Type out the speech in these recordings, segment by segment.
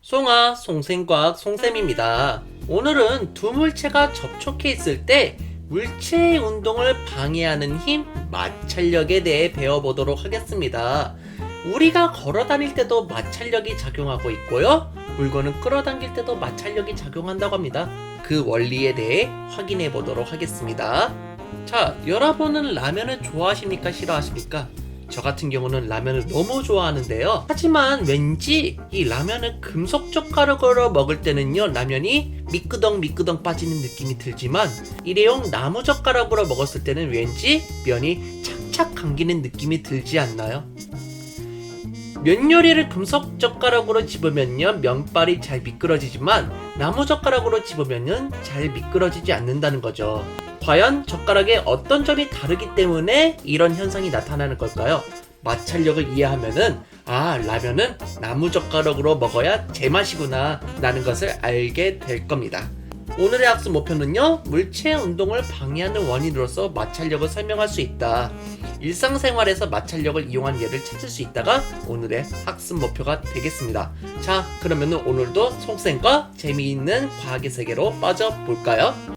송아, 송생과학 송쌤입니다. 오늘은 두 물체가 접촉해 있을 때 물체의 운동을 방해하는 힘, 마찰력에 대해 배워보도록 하겠습니다. 우리가 걸어 다닐 때도 마찰력이 작용하고 있고요. 물건을 끌어당길 때도 마찰력이 작용한다고 합니다. 그 원리에 대해 확인해 보도록 하겠습니다. 자, 여러분은 라면을 좋아하십니까? 싫어하십니까? 저 같은 경우는 라면을 너무 좋아하는데요. 하지만 왠지 이 라면을 금속 젓가락으로 먹을 때는요, 라면이 미끄덩 빠지는 느낌이 들지만 일회용 나무 젓가락으로 먹었을 때는 왠지 면이 착착 감기는 느낌이 들지 않나요? 면 요리를 금속 젓가락으로 집으면요, 면발이 잘 미끄러지지만 나무 젓가락으로 집으면은 잘 미끄러지지 않는다는 거죠. 과연 젓가락의 어떤 점이 다르기 때문에 이런 현상이 나타나는 걸까요? 마찰력을 이해하면은 라면은 나무 젓가락으로 먹어야 제맛이구나 라는 것을 알게 될 겁니다. 오늘의 학습 목표는요, 물체의 운동을 방해하는 원인으로서 마찰력을 설명할 수 있다. 일상생활에서 마찰력을 이용한 예를 찾을 수 있다가 오늘의 학습 목표가 되겠습니다. 자, 그러면 오늘도 송쌤과 재미있는 과학의 세계로 빠져볼까요?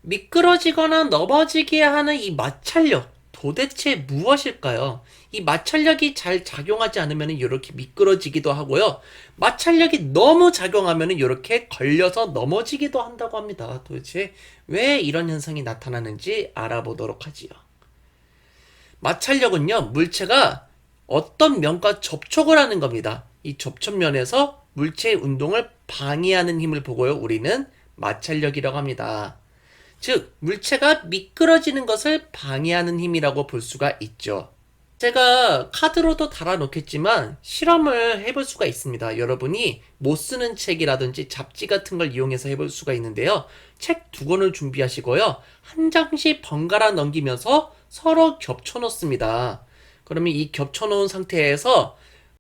미끄러지거나 넘어지게 하는 이 마찰력, 도대체 무엇일까요? 이 마찰력이 잘 작용하지 않으면 이렇게 미끄러지기도 하고요. 마찰력이 너무 작용하면 이렇게 걸려서 넘어지기도 한다고 합니다. 도대체 왜 이런 현상이 나타나는지 알아보도록 하지요. 마찰력은요, 물체가 어떤 면과 접촉을 하는 겁니다. 이 접촉면에서 물체의 운동을 방해하는 힘을 보고요, 우리는 마찰력이라고 합니다. 즉, 물체가 미끄러지는 것을 방해하는 힘이라고 볼 수가 있죠. 제가 카드로도 달아놓겠지만 실험을 해볼 수가 있습니다. 여러분이 못 쓰는 책이라든지 잡지 같은 걸 이용해서 해볼 수가 있는데요. 책 두 권을 준비하시고요. 한 장씩 번갈아 넘기면서 서로 겹쳐놓습니다. 그러면 이 겹쳐놓은 상태에서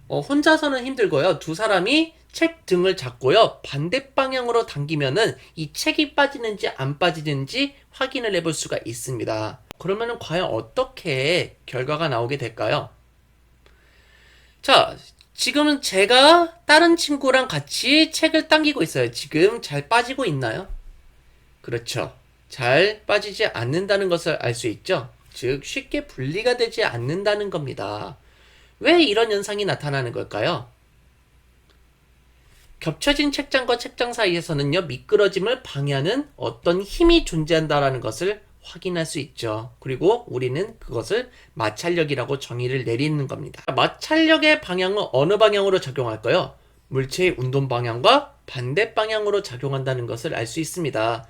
혼자서는 힘들고요. 두 사람이 책 등을 잡고요, 반대 방향으로 당기면은 이 책이 빠지는지 안 빠지는지 확인을 해볼 수가 있습니다. 그러면은 과연 어떻게 결과가 나오게 될까요? 자, 지금은 제가 다른 친구랑 같이 책을 당기고 있어요. 지금 잘 빠지고 있나요? 그렇죠. 잘 빠지지 않는다는 것을 알 수 있죠. 즉, 쉽게 분리가 되지 않는다는 겁니다. 왜 이런 현상이 나타나는 걸까요? 겹쳐진 책장과 책장 사이에서는요, 미끄러짐을 방해하는 어떤 힘이 존재한다라는 것을 확인할 수 있죠. 그리고 우리는 그것을 마찰력이라고 정의를 내리는 겁니다. 마찰력의 방향은 어느 방향으로 작용할까요? 물체의 운동 방향과 반대 방향으로 작용한다는 것을 알 수 있습니다.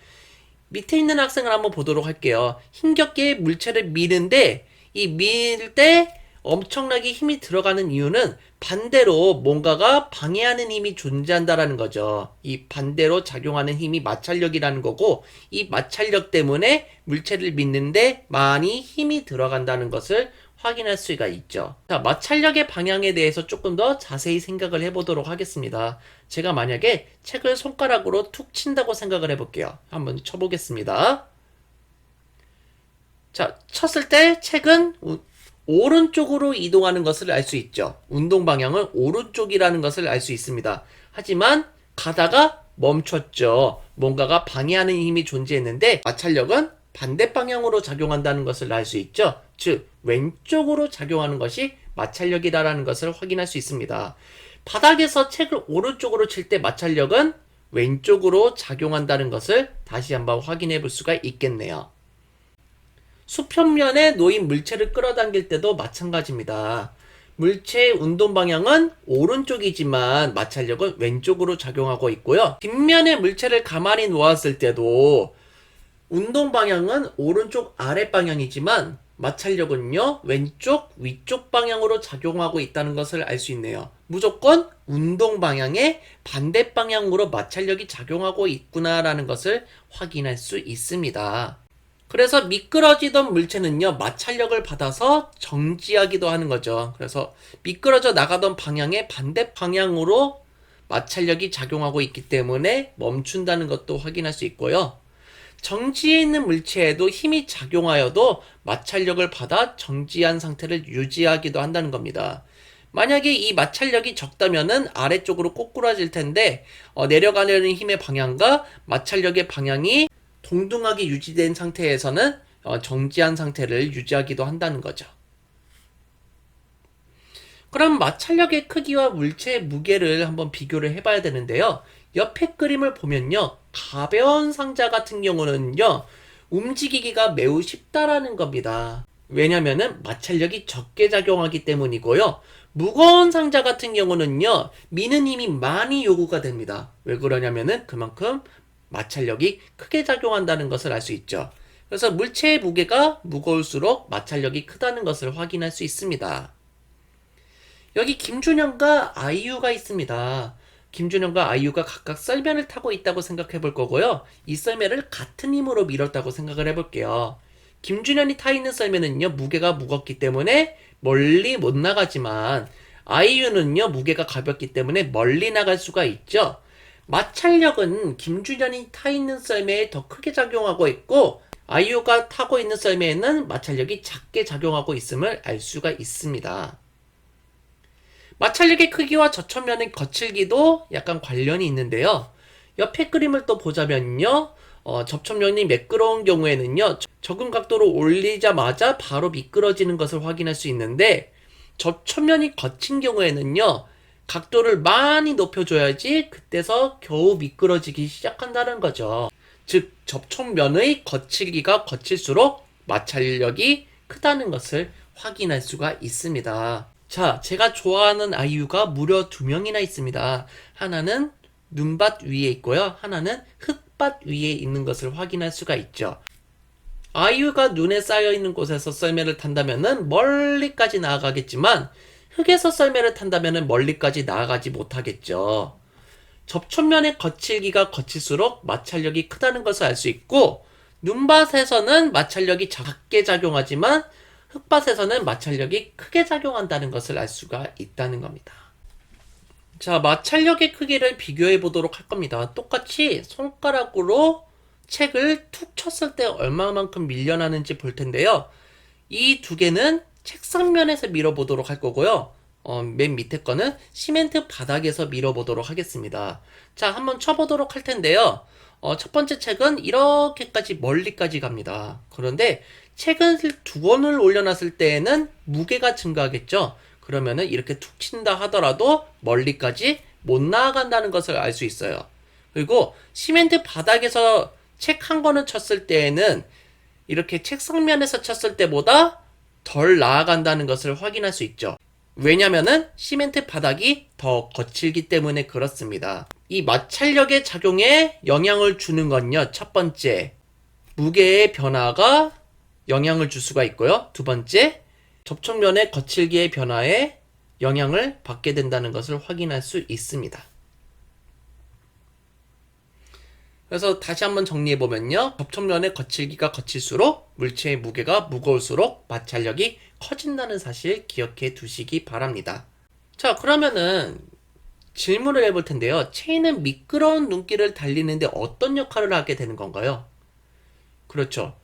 밑에 있는 학생을 한번 보도록 할게요. 힘겹게 물체를 미는데 이 밀 때 엄청나게 힘이 들어가는 이유는 반대로 뭔가가 방해하는 힘이 존재한다라는 거죠. 이 반대로 작용하는 힘이 마찰력이라는 거고, 이 마찰력 때문에 물체를 밀는데 많이 힘이 들어간다는 것을 확인할 수가 있죠. 자, 마찰력의 방향에 대해서 조금 더 자세히 생각을 해보도록 하겠습니다. 제가 만약에 책을 손가락으로 툭 친다고 생각을 해볼게요. 한번 쳐보겠습니다. 자, 쳤을 때 책은 오른쪽으로 이동하는 것을 알 수 있죠. 운동 방향은 오른쪽이라는 것을 알 수 있습니다. 하지만 가다가 멈췄죠. 뭔가가 방해하는 힘이 존재했는데 마찰력은 반대 방향으로 작용한다는 것을 알 수 있죠. 즉, 왼쪽으로 작용하는 것이 마찰력이다라는 것을 확인할 수 있습니다. 바닥에서 책을 오른쪽으로 칠 때 마찰력은 왼쪽으로 작용한다는 것을 다시 한번 확인해 볼 수가 있겠네요. 수평면에 놓인 물체를 끌어당길 때도 마찬가지입니다. 물체의 운동 방향은 오른쪽이지만 마찰력은 왼쪽으로 작용하고 있고요. 뒷면에 물체를 가만히 놓았을 때도 운동 방향은 오른쪽 아래 방향이지만 마찰력은요, 왼쪽 위쪽 방향으로 작용하고 있다는 것을 알 수 있네요. 무조건 운동 방향의 반대 방향으로 마찰력이 작용하고 있구나라는 것을 확인할 수 있습니다. 그래서 미끄러지던 물체는요, 마찰력을 받아서 정지하기도 하는 거죠. 그래서 미끄러져 나가던 방향의 반대 방향으로 마찰력이 작용하고 있기 때문에 멈춘다는 것도 확인할 수 있고요. 정지해 있는 물체에도 힘이 작용하여도 마찰력을 받아 정지한 상태를 유지하기도 한다는 겁니다. 만약에 이 마찰력이 적다면은 아래쪽으로 꼬꾸라질 텐데 내려가려는 힘의 방향과 마찰력의 방향이 동등하게 유지된 상태에서는 정지한 상태를 유지하기도 한다는 거죠. 그럼 마찰력의 크기와 물체의 무게를 한번 비교를 해봐야 되는데요. 옆에 그림을 보면요. 가벼운 상자 같은 경우는요. 움직이기가 매우 쉽다라는 겁니다. 왜냐면은 마찰력이 적게 작용하기 때문이고요. 무거운 상자 같은 경우는요. 미는 힘이 많이 요구가 됩니다. 왜 그러냐면은 그만큼 마찰력이 크게 작용한다는 것을 알 수 있죠. 그래서 물체의 무게가 무거울수록 마찰력이 크다는 것을 확인할 수 있습니다. 여기 김준현과 아이유가 있습니다. 김준현과 아이유가 각각 썰매를 타고 있다고 생각해 볼 거고요. 이 썰매를 같은 힘으로 밀었다고 생각을 해 볼게요. 김준현이 타 있는 썰매는요, 무게가 무겁기 때문에 멀리 못 나가지만, 아이유는요, 무게가 가볍기 때문에 멀리 나갈 수가 있죠. 마찰력은 김준현이 타 있는 썰매에 더 크게 작용하고 있고, 아이유가 타고 있는 썰매에는 마찰력이 작게 작용하고 있음을 알 수가 있습니다. 마찰력의 크기와 저천면의 거칠기도 약간 관련이 있는데요. 옆에 그림을 또 보자면요. 접촉면이 매끄러운 경우에는요. 적은 각도로 올리자마자 바로 미끄러지는 것을 확인할 수 있는데 접촉면이 거친 경우에는요. 각도를 많이 높여줘야지 그때서 겨우 미끄러지기 시작한다는 거죠. 즉 접촉면의 거칠기가 거칠수록 마찰력이 크다는 것을 확인할 수가 있습니다. 자, 제가 좋아하는 아이유가 무려 2명이나 있습니다. 하나는 눈밭 위에 있고요. 하나는 흙밭 위에 있는 것을 확인할 수가 있죠. 아이유가 눈에 쌓여있는 곳에서 썰매를 탄다면 멀리까지 나아가겠지만 흙에서 썰매를 탄다면 멀리까지 나아가지 못하겠죠. 접촉면의 거칠기가 거칠수록 마찰력이 크다는 것을 알 수 있고 눈밭에서는 마찰력이 작게 작용하지만 흙밭에서는 마찰력이 크게 작용한다는 것을 알 수가 있다는 겁니다. 자, 마찰력의 크기를 비교해 보도록 할 겁니다. 똑같이 손가락으로 책을 툭 쳤을 때 얼마만큼 밀려나는지 볼 텐데요. 이 두 개는 책상면에서 밀어보도록 할 거고요. 맨 밑에 거는 시멘트 바닥에서 밀어보도록 하겠습니다. 자, 한번 쳐보도록 할 텐데요. 첫 번째 책은 이렇게까지 멀리까지 갑니다. 그런데 책을 2권을 올려놨을 때에는 무게가 증가하겠죠. 그러면은 이렇게 툭 친다 하더라도 멀리까지 못 나아간다는 것을 알 수 있어요. 그리고 시멘트 바닥에서 책 한 권을 쳤을 때에는 이렇게 책상면에서 쳤을 때보다 덜 나아간다는 것을 확인할 수 있죠. 왜냐면은 시멘트 바닥이 더 거칠기 때문에 그렇습니다. 이 마찰력의 작용에 영향을 주는 건요. 첫 번째, 무게의 변화가 영향을 줄 수가 있고요. 두 번째, 접촉면의 거칠기의 변화에 영향을 받게 된다는 것을 확인할 수 있습니다. 그래서 다시 한번 정리해보면요. 접촉면의 거칠기가 거칠수록 물체의 무게가 무거울수록 마찰력이 커진다는 사실 기억해 두시기 바랍니다. 자, 그러면은 질문을 해볼 텐데요. 체인은 미끄러운 눈길을 달리는데 어떤 역할을 하게 되는 건가요? 그렇죠.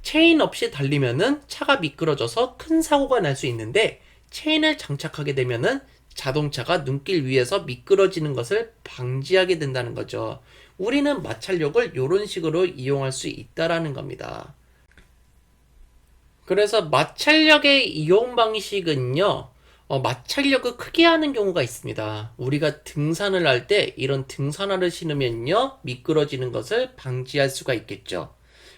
체인 없이 달리면은 차가 미끄러져서 큰 사고가 날 수 있는데 체인을 장착하게 되면은 자동차가 눈길 위에서 미끄러지는 것을 방지하게 된다는 거죠. 우리는 마찰력을 이런 식으로 이용할 수 있다라는 겁니다. 그래서 마찰력의 이용 방식은요. 마찰력을 크게 하는 경우가 있습니다. 우리가 등산을 할 때 이런 등산화를 신으면요. 미끄러지는 것을 방지할 수가 있겠죠.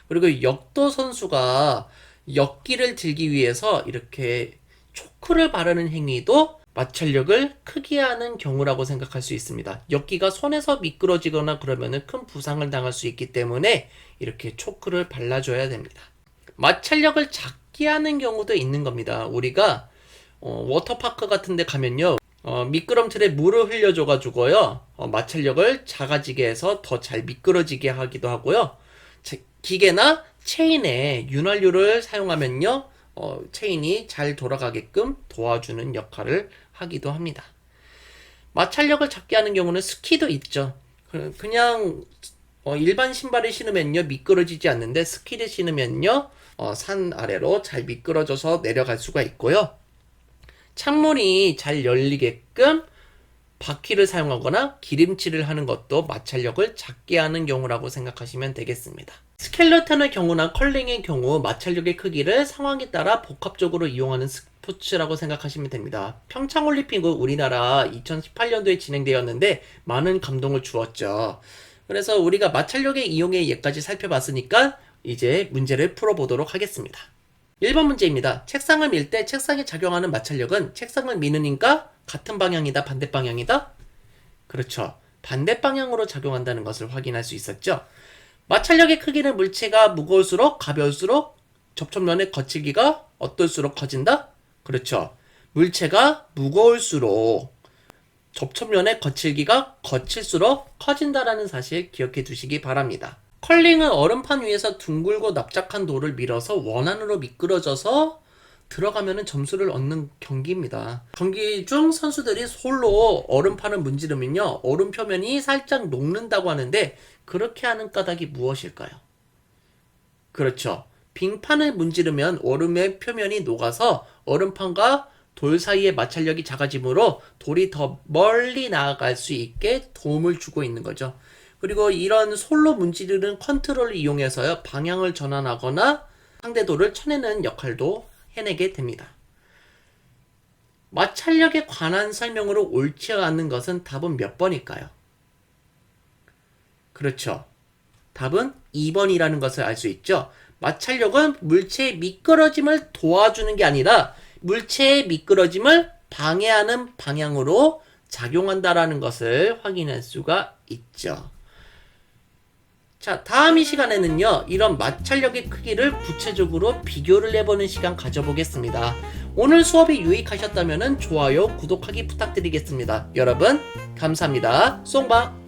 그리고 역도 선수가 역기를 들기 위해서 이렇게 초크를 바르는 행위도 마찰력을 크게 하는 경우라고 생각할 수 있습니다. 역기가 손에서 미끄러지거나 그러면 큰 부상을 당할 수 있기 때문에 이렇게 초크를 발라줘야 됩니다. 마찰력을 작게 하는 경우도 있는 겁니다. 우리가 워터파크 같은 데 가면요. 미끄럼틀에 물을 흘려줘가지고요. 마찰력을 작아지게 해서 더 잘 미끄러지게 하기도 하고요. 기계나 체인에 윤활유를 사용하면요. 체인이 잘 돌아가게끔 도와주는 역할을 하기도 합니다. 마찰력을 작게 하는 경우는 스키도 있죠. 그냥 일반 신발을 신으면요. 미끄러지지 않는데 스키를 신으면요. 산 아래로 잘 미끄러져서 내려갈 수가 있고요. 창문이 잘 열리게끔 바퀴를 사용하거나 기름칠을 하는 것도 마찰력을 작게 하는 경우라고 생각하시면 되겠습니다. 스켈레톤의 경우나 컬링의 경우 마찰력의 크기를 상황에 따라 복합적으로 이용하는 스포츠라고 생각하시면 됩니다. 평창올림픽은 우리나라 2018년도에 진행되었는데 많은 감동을 주었죠. 그래서 우리가 마찰력의 이용의 예까지 살펴봤으니까 이제 문제를 풀어보도록 하겠습니다. 1번 문제입니다. 책상을 밀 때 책상에 작용하는 마찰력은 책상을 미는 힘과 같은 방향이다, 반대 방향이다? 그렇죠. 반대 방향으로 작용한다는 것을 확인할 수 있었죠. 마찰력의 크기는 물체가 무거울수록 가벼울수록 접촉면의 거칠기가 어떨수록 커진다? 그렇죠. 물체가 무거울수록 접촉면의 거칠기가 거칠수록 커진다라는 사실 기억해 두시기 바랍니다. 컬링은 얼음판 위에서 둥글고 납작한 돌을 밀어서 원안으로 미끄러져서 들어가면 점수를 얻는 경기입니다. 경기 중 선수들이 솔로 얼음판을 문지르면요, 얼음 표면이 살짝 녹는다고 하는데 그렇게 하는 까닭이 무엇일까요? 그렇죠. 빙판을 문지르면 얼음의 표면이 녹아서 얼음판과 돌 사이의 마찰력이 작아지므로 돌이 더 멀리 나아갈 수 있게 도움을 주고 있는 거죠. 그리고 이런 솔로 문지르는 컨트롤을 이용해서요, 방향을 전환하거나 상대 돌을 쳐내는 역할도 해내게 됩니다. 마찰력에 관한 설명으로 옳지 않은 것은 답은 몇 번일까요? 그렇죠. 답은 2번이라는 것을 알 수 있죠. 마찰력은 물체의 미끄러짐을 도와주는 게 아니라 물체의 미끄러짐을 방해하는 방향으로 작용한다라는 것을 확인할 수가 있죠. 자, 다음 이 시간에는요, 이런 마찰력의 크기를 구체적으로 비교를 해보는 시간 가져보겠습니다. 오늘 수업이 유익하셨다면 좋아요, 구독하기 부탁드리겠습니다. 여러분, 감사합니다. 쏭박!